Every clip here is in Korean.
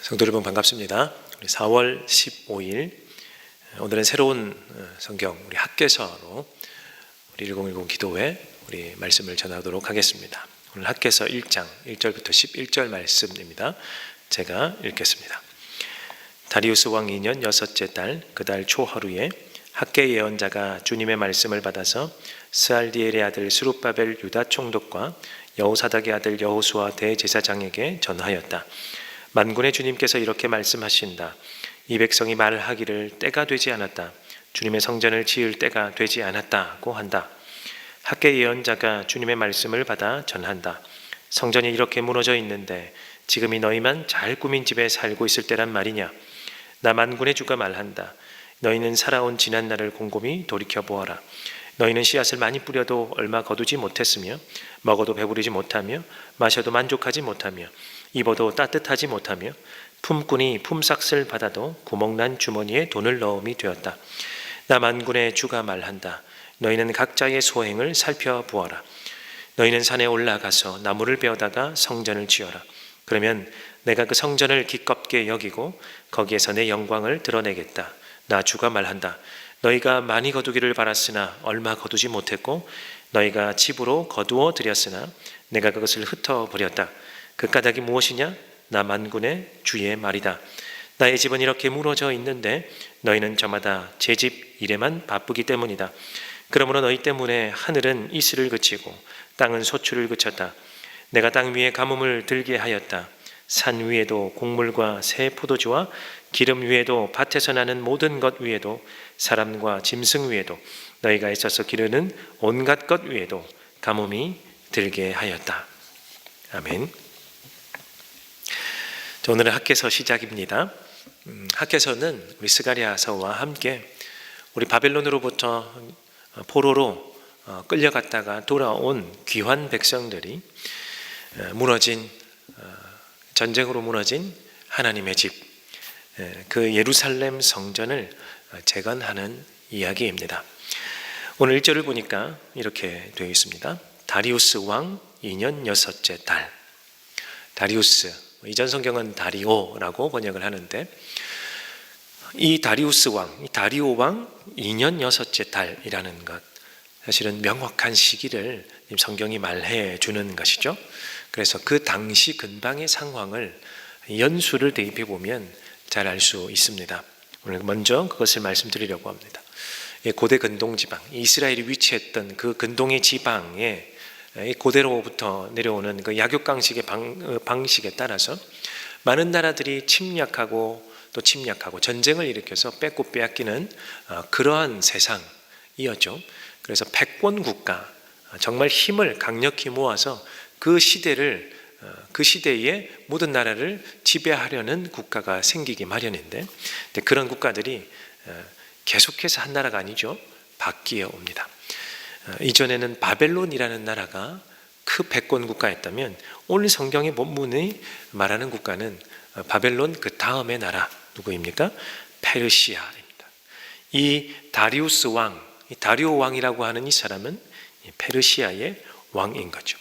성도 여러분 반갑습니다. 우리 4월 15일 오늘은 새로운 성경 우리 학개서로 우리 1010 기도회 우리 말씀을 전하도록 하겠습니다. 오늘 학개서 1장 1절부터 11절 말씀입니다. 제가 읽겠습니다. 다리우스 왕 2년 여섯째 달 그 달 초하루에 학개 예언자가 주님의 말씀을 받아서 스알디엘의 아들 스룹바벨 유다 총독과 여호사닥의 아들 여호수아 대제사장에게 전하였다. 만군의 주님께서 이렇게 말씀하신다. 이 백성이 말하기를 때가 되지 않았다. 주님의 성전을 지을 때가 되지 않았다고 한다. 학개 예언자가 주님의 말씀을 받아 전한다. 성전이 이렇게 무너져 있는데 지금이 너희만 잘 꾸민 집에 살고 있을 때란 말이냐. 나 만군의 주가 말한다. 너희는 살아온 지난 날을 곰곰이 돌이켜보아라. 너희는 씨앗을 많이 뿌려도 얼마 거두지 못했으며 먹어도 배부르지 못하며 마셔도 만족하지 못하며 입어도 따뜻하지 못하며 품꾼이 품삯을 받아도 구멍난 주머니에 돈을 넣음이 되었다. 나 만군의 주가 말한다. 너희는 각자의 소행을 살펴보아라. 너희는 산에 올라가서 나무를 베어다가 성전을 지어라. 그러면 내가 그 성전을 기껍게 여기고 거기에서 내 영광을 드러내겠다. 나 주가 말한다. 너희가 많이 거두기를 바랐으나 얼마 거두지 못했고 너희가 집으로 거두어 들였으나 내가 그것을 흩어버렸다. 그 까닭이 무엇이냐? 나 만군의 주의 말이다. 나의 집은 이렇게 무너져 있는데 너희는 저마다 제 집 일에만 바쁘기 때문이다. 그러므로 너희 때문에 하늘은 이슬을 그치고 땅은 소출을 그쳤다. 내가 땅 위에 가뭄을 들게 하였다. 산 위에도 곡물과 새 포도주와 기름 위에도 밭에서 나는 모든 것 위에도 사람과 짐승 위에도 너희가 애써서 기르는 온갖 것 위에도 가뭄이 들게 하였다. 아멘. 오늘은 학개서 시작입니다. 학개서는 우리 스가랴서와 함께 우리 바벨론으로부터 포로로 끌려갔다가 돌아온 귀환 백성들이 무너진 전쟁으로 무너진 하나님의 집, 그 예루살렘 성전을 재건하는 이야기입니다. 오늘 1절을 보니까 이렇게 되어 있습니다. 다리우스 왕 2년 여섯째 달. 다리우스, 이전 성경은 다리오라고 번역을 하는데 이 다리우스 왕, 이 다리오 왕 2년 여섯째 달이라는 것, 사실은 명확한 시기를 성경이 말해 주는 것이죠. 그래서 그 당시 근방의 상황을 연수를 대입해 보면 잘 알 수 있습니다. 오늘 먼저 그것을 말씀드리려고 합니다. 고대 근동 지방, 이스라엘이 위치했던 그 근동의 지방에 고대로부터 내려오는 그 약육강식의 방식에 따라서 많은 나라들이 침략하고 또 침략하고 전쟁을 일으켜서 뺏고 빼앗기는 그러한 세상이었죠. 그래서 패권 국가, 정말 힘을 강력히 모아서 그 시대에 모든 나라를 지배하려는 국가가 생기기 마련인데 그런 국가들이 계속해서 한 나라가 아니죠. 바뀌어 옵니다. 이전에는 바벨론이라는 나라가 그 패권 국가였다면 오늘 성경의 본문이 말하는 국가는 바벨론 그 다음의 나라 누구입니까? 페르시아입니다. 이 다리우스 왕, 이 다리오 왕이라고 하는 이 사람은 페르시아의 왕인 거죠.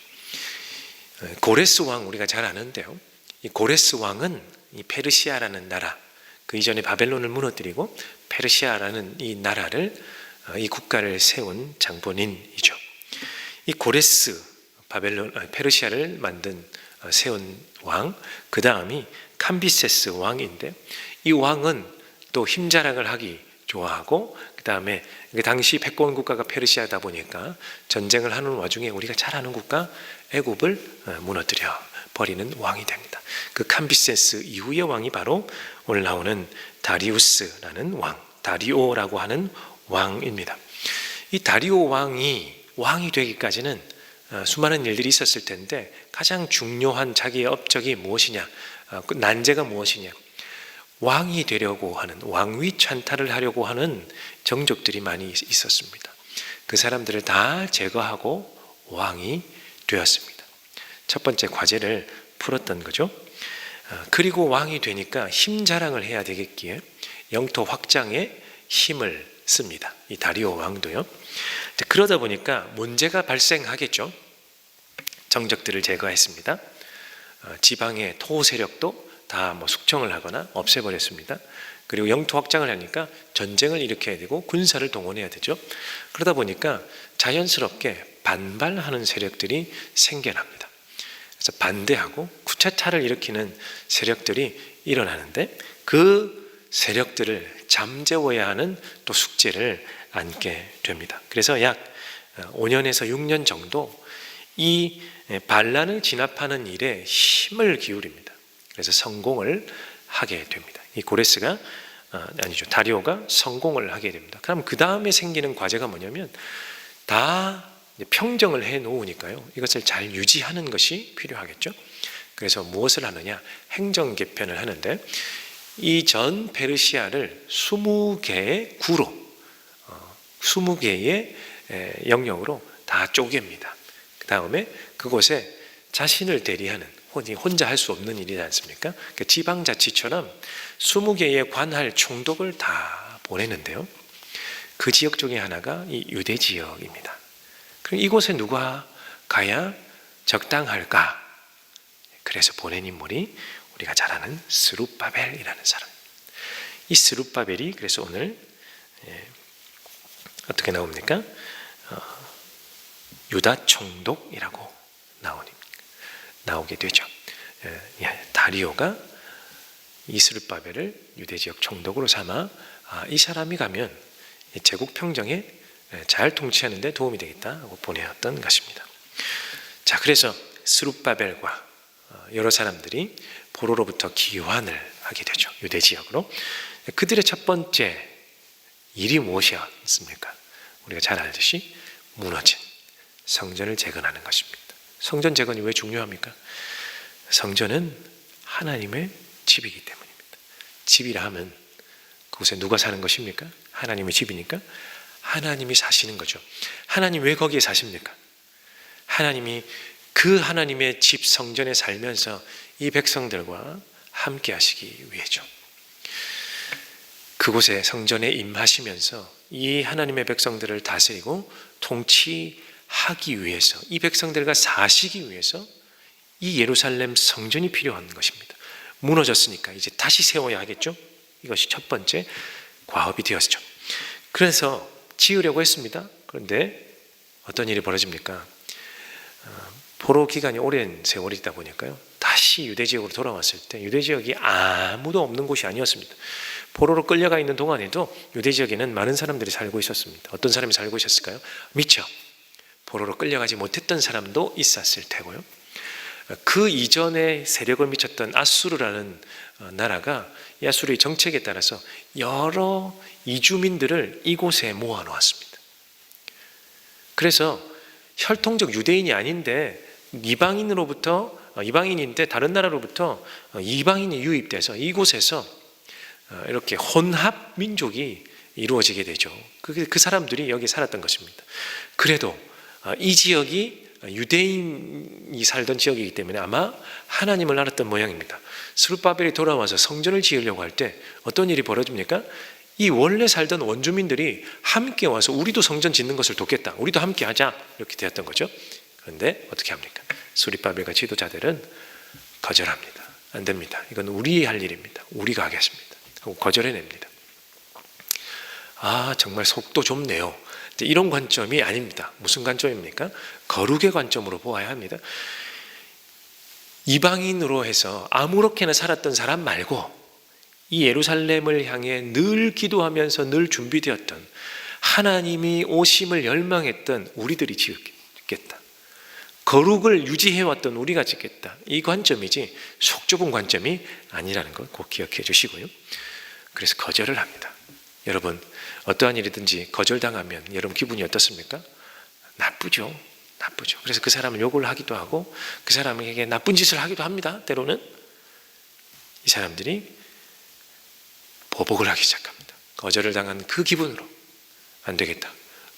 고레스 왕 우리가 잘 아는데요. 이 고레스 왕은 이 페르시아라는 나라, 그 이전에 바벨론을 무너뜨리고 페르시아라는 이 나라를 이 국가를 세운 장본인이죠. 이 고레스 페르시아를 세운 왕, 그 다음이 캄비세스 왕인데 이 왕은 또 힘자랑을 하기 좋아하고 그 다음에 당시 패권 국가가 페르시아다 보니까 전쟁을 하는 와중에 우리가 잘 아는 국가 애굽을 무너뜨려 버리는 왕이 됩니다. 그 캄비세스 이후의 왕이 바로 오늘 나오는 다리우스라는 왕, 다리오라고 하는 왕입니다. 이 다리오 왕이 되기까지는 수많은 일들이 있었을 텐데 가장 중요한 자기의 업적이 무엇이냐, 그 난제가 무엇이냐, 왕이 되려고 하는, 왕위 찬탈을 하려고 하는 정족들이 많이 있었습니다. 그 사람들을 다 제거하고 왕이 되었습니다. 첫 번째 과제를 풀었던 거죠. 그리고 왕이 되니까 힘 자랑을 해야 되겠기에 영토 확장에 힘을 씁니다. 이 다리오 왕도요. 그러다 보니까 문제가 발생하겠죠. 정적들을 제거했습니다. 지방의 토 세력도 다 숙청을 하거나 없애버렸습니다. 그리고 영토 확장을 하니까 전쟁을 일으켜야 되고 군사를 동원해야 되죠. 그러다 보니까 자연스럽게 반발하는 세력들이 생겨납니다. 그래서 반대하고 쿠데타를 일으키는 세력들이 일어나는데 그 세력들을 잠재워야 하는 또 숙제를 안게 됩니다. 그래서 약 5년에서 6년 정도 이 반란을 진압하는 일에 힘을 기울입니다. 그래서 성공을 하게 됩니다. 이 고레스가 다리오가 성공을 하게 됩니다. 그럼 그 다음에 생기는 과제가 뭐냐면 다 평정을 해 놓으니까요. 이것을 잘 유지하는 것이 필요하겠죠. 그래서 무엇을 하느냐? 행정 개편을 하는데 이 전 페르시아를 20개의 구로 20개의 영역으로 다 쪼갭니다. 그 다음에 그곳에 자신을 대리하는 혼자 할 수 없는 일이지 않습니까? 지방자치처럼 20개의 관할 총독을 다 보내는데요. 그 지역 중에 하나가 이 유대 지역입니다. 그럼 이곳에 누가 가야 적당할까? 그래서 보낸 인물이 우리가 잘 아는 스룹바벨이라는 사람. 이 스룹바벨이 그래서 오늘 어떻게 나옵니까? 유다 총독이라고 나오게 되죠. 다리오가 이 스룹바벨을 유대 지역 총독으로 삼아 이 사람이 가면 제국 평정에 잘 통치하는 데 도움이 되겠다고 보내었던 것입니다. 자, 그래서 스룹바벨과 여러 사람들이 포로로부터 귀환을 하게 되죠. 유대 지역으로. 그들의 첫 번째 일이 무엇이었습니까? 우리가 잘 알듯이 무너진 성전을 재건하는 것입니다. 성전 재건이 왜 중요합니까? 성전은 하나님의 집이기 때문입니다. 집이라 하면 그곳에 누가 사는 것입니까? 하나님의 집이니까 하나님이 사시는 거죠. 하나님 왜 거기에 사십니까? 하나님이 그 하나님의 집 성전에 살면서 이 백성들과 함께 하시기 위해죠. 그곳에 성전에 임하시면서 이 하나님의 백성들을 다스리고 통치하기 위해서, 이 백성들과 사시기 위해서 이 예루살렘 성전이 필요한 것입니다. 무너졌으니까 이제 다시 세워야 하겠죠. 이것이 첫 번째 과업이 되었죠. 그래서 지으려고 했습니다. 그런데 어떤 일이 벌어집니까? 포로 기간이 오랜 세월이 있다 보니까요, 다시 유대 지역으로 돌아왔을 때 유대 지역이 아무도 없는 곳이 아니었습니다. 포로로 끌려가 있는 동안에도 유대 지역에는 많은 사람들이 살고 있었습니다. 어떤 사람이 살고 있었을까요? 미처 포로로 끌려가지 못했던 사람도 있었을 테고요. 그 이전에 세력을 미쳤던 아수르라는 나라가 이 아수르의 정책에 따라서 여러 이주민들을 이곳에 모아놓았습니다. 그래서 혈통적 유대인이 아닌데 이방인인데 다른 나라로부터 이방인이 유입돼서 이곳에서 이렇게 혼합 민족이 이루어지게 되죠. 그 사람들이 여기 살았던 것입니다. 그래도 이 지역이 유대인이 살던 지역이기 때문에 아마 하나님을 알았던 모양입니다. 스룹바벨이 돌아와서 성전을 지으려고 할 때 어떤 일이 벌어집니까? 이 원래 살던 원주민들이 함께 와서 우리도 성전 짓는 것을 돕겠다, 우리도 함께 하자, 이렇게 되었던 거죠. 그런데 어떻게 합니까? 스룹바벨과 지도자들은 거절합니다. 안 됩니다. 이건 우리 할 일입니다. 우리가 하겠습니다 하고 거절해냅니다. 정말 속도 좁네요. 이런 관점이 아닙니다. 무슨 관점입니까? 거룩의 관점으로 보아야 합니다. 이방인으로 해서 아무렇게나 살았던 사람 말고 이 예루살렘을 향해 늘 기도하면서 늘 준비되었던 하나님이 오심을 열망했던 우리들이 짓겠다. 거룩을 유지해왔던 우리가 짓겠다. 이 관점이지 속 좁은 관점이 아니라는 것 꼭 기억해 주시고요. 그래서 거절을 합니다. 여러분, 어떠한 일이든지 거절당하면 여러분 기분이 어떻습니까? 나쁘죠. 그래서 그 사람을 욕을 하기도 하고 그 사람에게 나쁜 짓을 하기도 합니다. 때로는 이 사람들이 보복을 하기 시작합니다. 거절을 당한 그 기분으로 안 되겠다,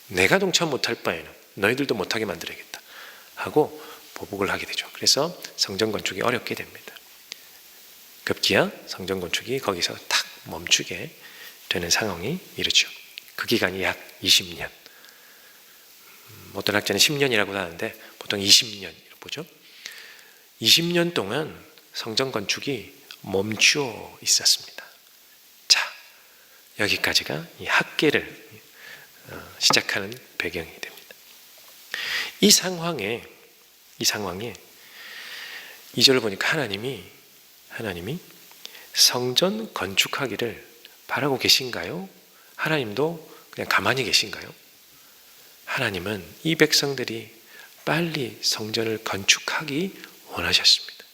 내가 동참 못할 바에는 너희들도 못하게 만들어야겠다 하고 보복을 하게 되죠. 그래서 성전 건축이 어렵게 됩니다. 급기야 성전 건축이 거기서 탁 멈추게 되는 상황이 이르죠. 그 기간이 약 20년. 어떤 학자는 10년이라고 하는데 보통 20년이라고 보죠. 20년 동안 성전 건축이 멈추어 있었습니다. 자, 여기까지가 이 학계를 시작하는 배경이 됩니다. 이 상황에 2절을 보니까 하나님이 성전 건축하기를 바라고 계신가요? 하나님도 그냥 가만히 계신가요? 하나님은 이 백성들이 빨리 성전을 건축하기 원하셨습니다.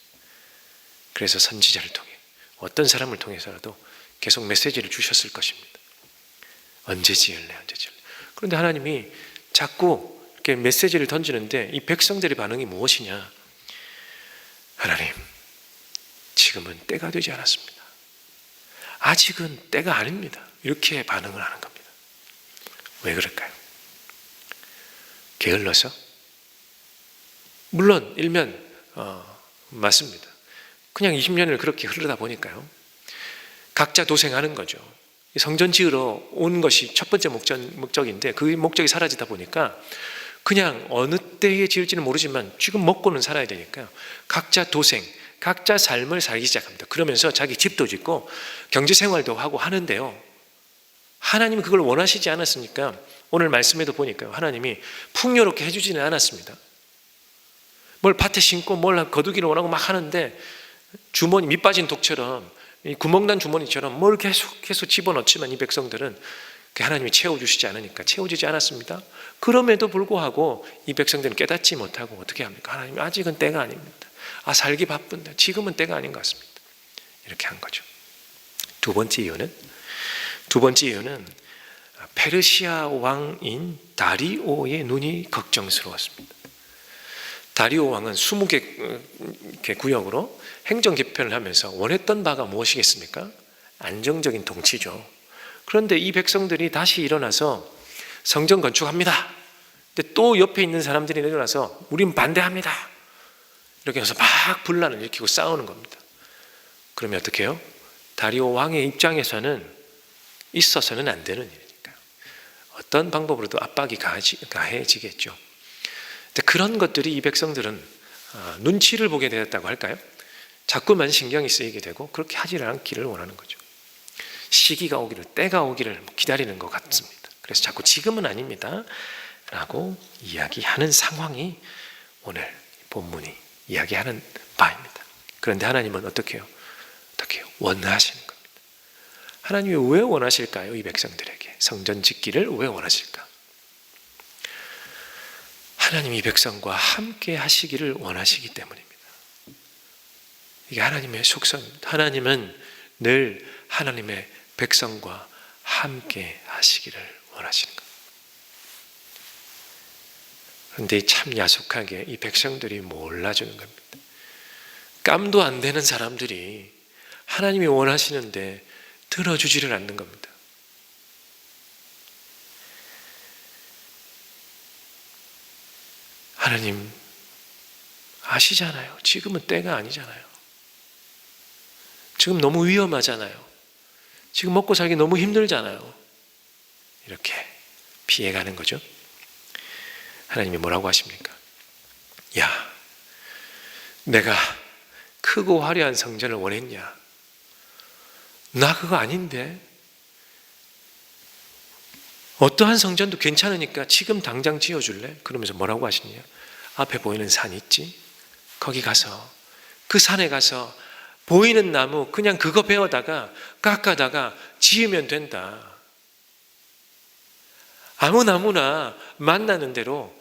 그래서 선지자를 통해 어떤 사람을 통해서라도 계속 메시지를 주셨을 것입니다. 언제 지을래? 그런데 하나님이 자꾸 이렇게 메시지를 던지는데 이 백성들의 반응이 무엇이냐? 하나님, 지금은 때가 되지 않았습니다. 아직은 때가 아닙니다. 이렇게 반응을 하는 겁니다. 왜 그럴까요? 게을러서? 물론 일면 맞습니다. 그냥 20년을 그렇게 흐르다 보니까요. 각자 도생하는 거죠. 성전 지으러 온 것이 첫 번째 목적인데 그 목적이 사라지다 보니까 그냥 어느 때에 지을지는 모르지만 지금 먹고는 살아야 되니까 각자 도생, 각자 삶을 살기 시작합니다. 그러면서 자기 집도 짓고 경제생활도 하고 하는데요. 하나님은 그걸 원하시지 않았으니까 오늘 말씀에도 보니까요. 하나님이 풍요롭게 해주지는 않았습니다. 뭘 밭에 심고 뭘 거두기를 원하고 막 하는데 주머니 밑 빠진 독처럼 구멍난 주머니처럼 뭘 계속해서 집어넣지만 이 백성들은 하나님이 채워주시지 않으니까 채워지지 않았습니다. 그럼에도 불구하고 이 백성들은 깨닫지 못하고 어떻게 합니까? 하나님 아직은 때가 아닙니다. 살기 바쁜데 지금은 때가 아닌 것 같습니다. 이렇게 한 거죠. 두 번째 이유는 페르시아 왕인 다리오의 눈이 걱정스러웠습니다. 다리오 왕은 20개 구역으로 행정 개편을 하면서 원했던 바가 무엇이겠습니까? 안정적인 통치죠. 그런데 이 백성들이 다시 일어나서 성전 건축합니다. 근데 또 옆에 있는 사람들이 일어나서 우린 반대합니다. 이렇게 해서 막 분란을 일으키고 싸우는 겁니다. 그러면 어떻게 해요? 다리오 왕의 입장에서는 있어서는 안 되는 일이니까요. 어떤 방법으로도 압박이 가해지겠죠. 그런 것들이 이 백성들은 눈치를 보게 되었다고 할까요? 자꾸만 신경이 쓰이게 되고 그렇게 하지 않기를 원하는 거죠. 시기가 오기를, 때가 오기를 기다리는 것 같습니다. 그래서 자꾸 지금은 아닙니다 라고 이야기하는 상황이 오늘 본문이 이야기하는 바입니다. 그런데 하나님은 어떻게 해요? 원하시는 겁니다. 하나님이 왜 원하실까요? 이 백성들에게 성전 짓기를 왜 원하실까? 하나님이 이 백성과 함께 하시기를 원하시기 때문입니다. 이게 하나님의 속성입니다. 하나님은 늘 하나님의 백성과 함께 하시기를 원하시는 겁니다. 그런데 참 야속하게 이 백성들이 몰라주는 겁니다. 깜도 안 되는 사람들이 하나님이 원하시는데 들어주지를 않는 겁니다. 하나님 아시잖아요. 지금은 때가 아니잖아요. 지금 너무 위험하잖아요. 지금 먹고 살기 너무 힘들잖아요. 이렇게 피해가는 거죠. 하나님이 뭐라고 하십니까? 야, 내가 크고 화려한 성전을 원했냐? 나 그거 아닌데. 어떠한 성전도 괜찮으니까 지금 당장 지어줄래? 그러면서 뭐라고 하시냐? 앞에 보이는 산 있지? 거기 가서 그 산에 가서 보이는 나무 그냥 그거 베어다가 깎아다가 지으면 된다. 아무 나무나 만나는 대로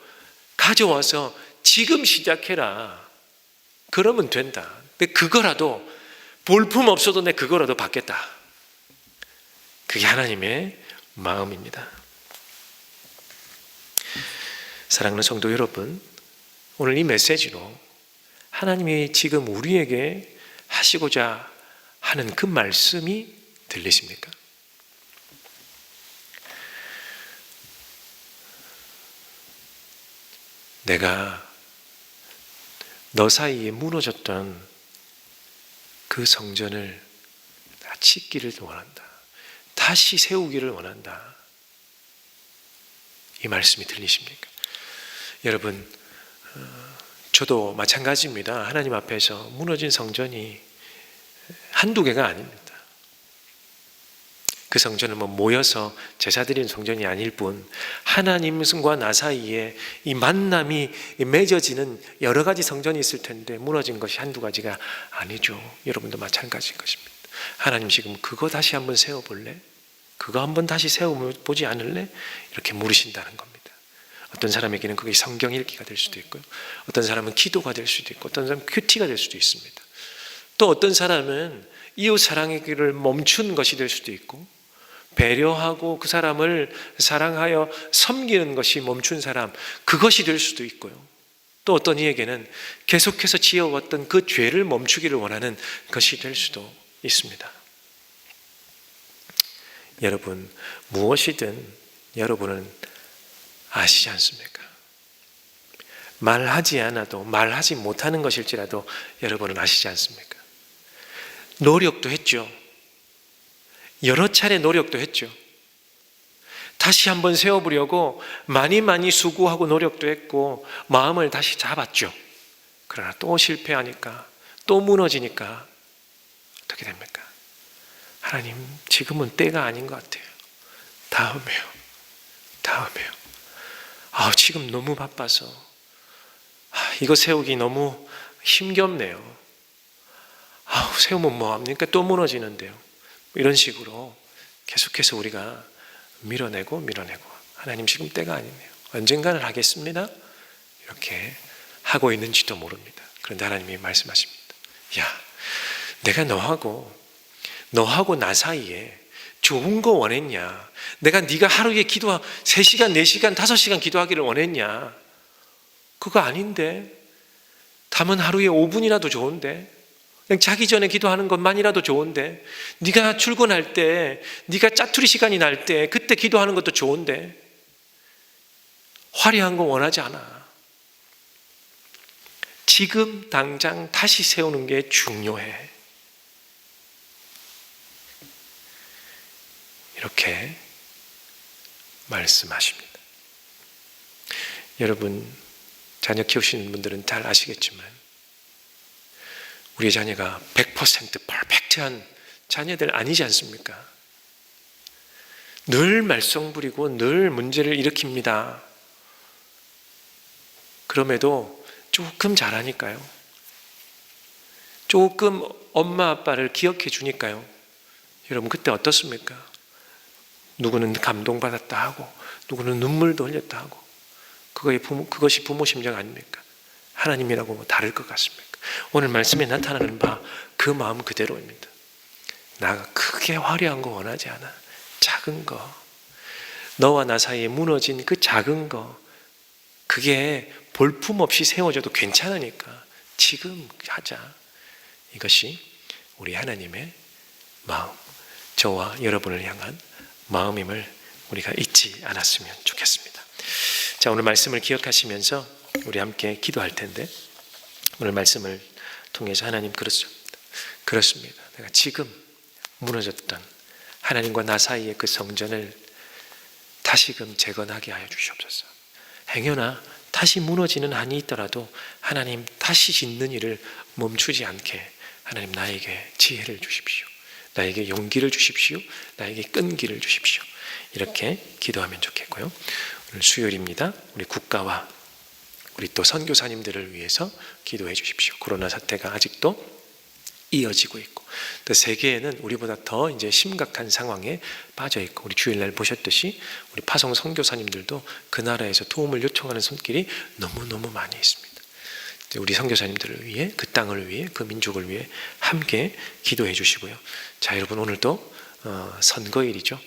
가져와서 지금 시작해라. 그러면 된다. 근데 그거라도 볼품 없어도 내 그거라도 받겠다. 그게 하나님의 마음입니다. 사랑하는 성도 여러분, 오늘 이 메시지로 하나님이 지금 우리에게 하시고자 하는 그 말씀이 들리십니까? 내가 너 사이에 무너졌던 그 성전을 짓기를 원한다. 다시 세우기를 원한다. 이 말씀이 들리십니까? 여러분, 저도 마찬가지입니다. 하나님 앞에서 무너진 성전이 한두 개가 아닙니다. 그 성전은 모여서 제사 드리는 성전이 아닐 뿐 하나님과 나 사이에 이 만남이 맺어지는 여러 가지 성전이 있을 텐데 무너진 것이 한두 가지가 아니죠. 여러분도 마찬가지인 것입니다. 하나님 지금 그거 다시 한번 세워볼래? 그거 한번 다시 세워보지 않을래? 이렇게 물으신다는 겁니다. 어떤 사람에게는 그게 성경 읽기가 될 수도 있고요. 어떤 사람은 기도가 될 수도 있고 어떤 사람은 큐티가 될 수도 있습니다. 또 어떤 사람은 이웃 사랑의 길을 멈춘 것이 될 수도 있고 배려하고 그 사람을 사랑하여 섬기는 것이 멈춘 사람, 그것이 될 수도 있고요. 또 어떤 이에게는 계속해서 지어왔던 그 죄를 멈추기를 원하는 것이 될 수도 있습니다. 여러분, 무엇이든 여러분은 아시지 않습니까? 말하지 않아도 말하지 못하는 것일지라도 여러분은 아시지 않습니까? 노력도 했죠. 여러 차례 노력도 했죠. 다시 한번 세워보려고 많이 수고하고 노력도 했고 마음을 다시 잡았죠. 그러나 또 실패하니까 또 무너지니까 어떻게 됩니까? 하나님, 지금은 때가 아닌 것 같아요. 다음에요. 지금 너무 바빠서 이거 세우기 너무 힘겹네요. 세우면 뭐합니까? 또 무너지는데요. 이런 식으로 계속해서 우리가 밀어내고 하나님 지금 때가 아니네요. 언젠가는 하겠습니다. 이렇게 하고 있는지도 모릅니다. 그런데 하나님이 말씀하십니다. 야, 내가 너하고 나 사이에 좋은 거 원했냐? 내가 네가 하루에 기도 3시간, 4시간, 5시간 기도하기를 원했냐? 그거 아닌데. 다만 하루에 5분이라도 좋은데. 그냥 자기 전에 기도하는 것만이라도 좋은데, 네가 출근할 때, 네가 짜투리 시간이 날 때 그때 기도하는 것도 좋은데 화려한 거 원하지 않아. 지금 당장 다시 세우는 게 중요해. 이렇게 말씀하십니다. 여러분, 자녀 키우시는 분들은 잘 아시겠지만 우리 자녀가 100% 퍼펙트한 자녀들 아니지 않습니까? 늘 말썽 부리고 늘 문제를 일으킵니다. 그럼에도 조금 잘하니까요. 조금 엄마 아빠를 기억해 주니까요. 여러분, 그때 어떻습니까? 누구는 감동받았다 하고 누구는 눈물도 흘렸다 하고 그것이 부모 심정 아닙니까? 하나님이라고 다를 것 같습니까? 오늘 말씀에 나타나는 바 그 마음 그대로입니다. 나 크게 화려한 거 원하지 않아. 작은 거, 너와 나 사이에 무너진 그 작은 거, 그게 볼품없이 세워져도 괜찮으니까 지금 하자. 이것이 우리 하나님의 마음, 저와 여러분을 향한 마음임을 우리가 잊지 않았으면 좋겠습니다. 자, 오늘 말씀을 기억하시면서 우리 함께 기도할 텐데, 오늘 말씀을 통해서 하나님, 그렇습니다. 내가 지금 무너졌던 하나님과 나 사이의 그 성전을 다시금 재건하게 하여 주시옵소서. 행여나 다시 무너지는 한이 있더라도 하나님, 다시 짓는 일을 멈추지 않게 하나님, 나에게 지혜를 주십시오. 나에게 용기를 주십시오. 나에게 끈기를 주십시오. 이렇게 기도하면 좋겠고요. 오늘 수요일입니다. 우리 국가와 우리 또 선교사님들을 위해서 기도해 주십시오. 코로나 사태가 아직도 이어지고 있고, 또 세계에는 우리보다 더 이제 심각한 상황에 빠져 있고, 우리 주일날 보셨듯이 우리 파송 선교사님들도 그 나라에서 도움을 요청하는 손길이 너무너무 많이 있습니다. 우리 선교사님들을 위해, 그 땅을 위해, 그 민족을 위해 함께 기도해 주시고요. 자, 여러분, 오늘도 선거일이죠.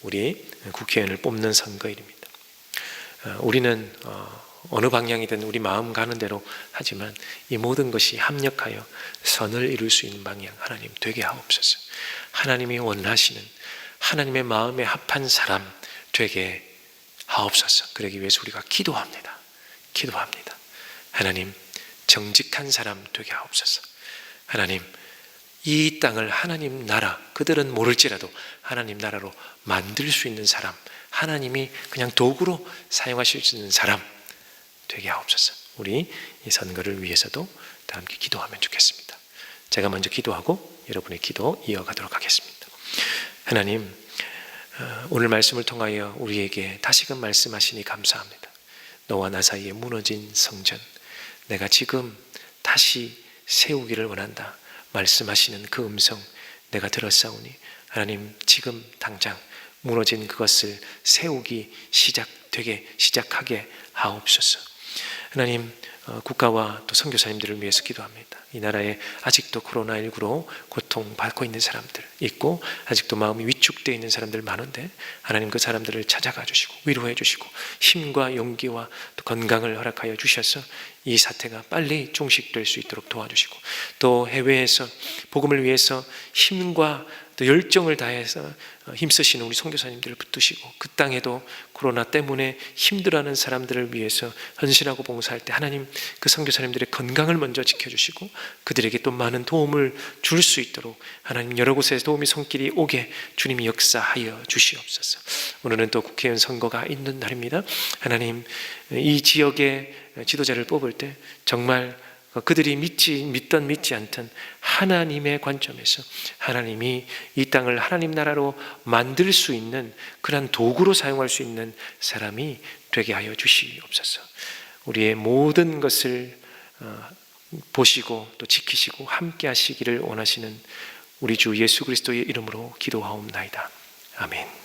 우리 국회의원을 뽑는 선거일입니다. 우리는 어느 방향이든 우리 마음 가는 대로 하지만 이 모든 것이 합력하여 선을 이룰 수 있는 방향 하나님 되게 하옵소서. 하나님이 원하시는 하나님의 마음에 합한 사람 되게 하옵소서. 그러기 위해서 우리가 기도합니다. 하나님, 정직한 사람 되게 하옵소서. 하나님, 이 땅을 하나님 나라, 그들은 모를지라도 하나님 나라로 만들 수 있는 사람, 하나님이 그냥 도구로 사용하실 수 있는 사람 되게 하옵소서. 우리 이 선거를 위해서도 다 함께 기도하면 좋겠습니다. 제가 먼저 기도하고 여러분의 기도 이어가도록 하겠습니다. 하나님, 오늘 말씀을 통하여 우리에게 다시금 말씀하시니 감사합니다. 너와 나 사이에 무너진 성전, 내가 지금 다시 세우기를 원한다 말씀하시는 그 음성 내가 들었사오니 하나님, 지금 당장 무너진 그것을 세우기 시작하게 하옵소서. 하나님, 국가와 또 선교사님들을 위해서 기도합니다. 이 나라에 아직도 코로나19로 고통받고 있는 사람들 있고, 아직도 마음이 위축되어 있는 사람들 많은데 하나님, 그 사람들을 찾아가 주시고 위로해 주시고 힘과 용기와 또 건강을 허락하여 주셔서 이 사태가 빨리 종식될 수 있도록 도와주시고, 또 해외에서 복음을 위해서 힘과 또 열정을 다해서 힘쓰시는 우리 선교사님들을 붙드시고, 그 땅에도 코로나 때문에 힘들어하는 사람들을 위해서 헌신하고 봉사할 때 하나님, 그 선교사님들의 건강을 먼저 지켜주시고 그들에게 또 많은 도움을 줄 수 있도록 하나님, 여러 곳에서 도움이 손길이 오게 주님이 역사하여 주시옵소서. 오늘은 또 국회의원 선거가 있는 날입니다. 하나님, 이 지역의 지도자를 뽑을 때 정말 그들이 믿든 믿지 않든 하나님의 관점에서 하나님이 이 땅을 하나님 나라로 만들 수 있는 그런 도구로 사용할 수 있는 사람이 되게 하여 주시옵소서. 우리의 모든 것을 보시고 또 지키시고 함께 하시기를 원하시는 우리 주 예수 그리스도의 이름으로 기도하옵나이다. 아멘.